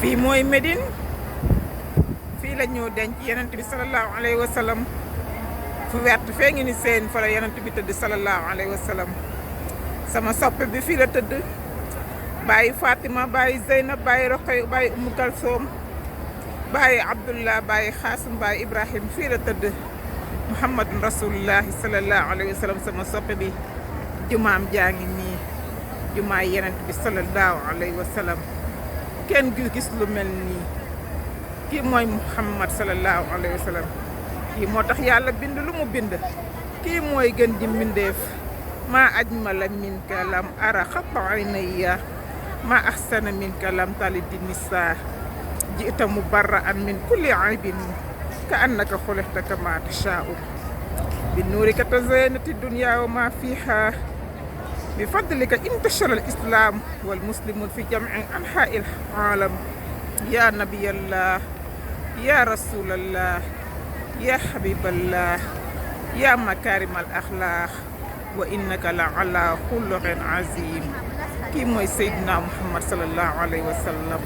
fii mooy Médine fii la ñu denc yonent bi sallallahu alayhi wa sallam fu wert fee ngi ni seen fa la yonent bi tëdd sallallahu alayhi wa sallam sama soppe bi fii la tëdd bàyyi Fatima bàyyi Zeynab bàyyi Roqay bàyyi Umu Kalsoom bàyyi Abdullah bàyyi Xaasim bàyyi Ibrahim fii la tëdd Muhammadun rasulullahi sallallahu alayhi wa sallam sama soppe bi jumaam jaa ngi nii jumaay yonent bi sallallahu alayhi wa sallam kenn gis lu mel nii kii mooy Muhammad sallallahu alayhi wa sallam kii moo tax yàlla bind lu mu bind kii mooy gën ji mbindeef maa ajmala minka lam ara xatta aynayya maa ahsana minka lam talidi nisaa ji'ta mubarra'an min kulli aybin ka annaka xuliqta kama tashaa'u bi nuurika tazayanati dunya wa ma fiha bi fadlika intashara al-islam wal muslimun fi jam'i anha'i al-alam ya nabiyallah ya rasulallah ya habiballah ya makarim al-akhlaq wa innaka la ala xuluqin azim kii mooy Seydina Muhammad sallallahu alayhi wa sallam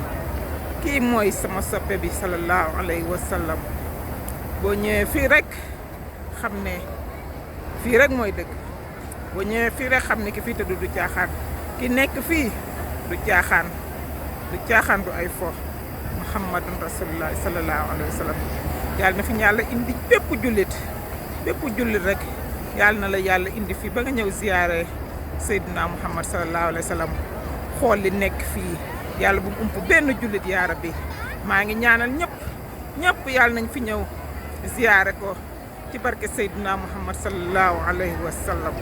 kii mooy sama soppe bi sallallahu alayhi wa sallam boo ñëwee fii rek xam ne fii rek mooy dëgg boo ñëwee fii rek xam ne ki fii tëdd du caaxaan ki nekk fii du caaxaan du ay fo Muhammadun rasulullah sallallahu alayhi wa sallam yàlla na fi yàlla indi bépp jullit rek yàlla na la yàlla indi fii ba nga ñëw ziyaare Seydina Muhammad sallallahu alayhi wa sallam xool li nekk fii yàlla bu mu ump benn jullit yaa rabbi maa ngi ñaanal ñëpp yàlla nañ fi ñëw ziyaare ko ci barke Seydina Muhammad sallallahu alayhi wa sallam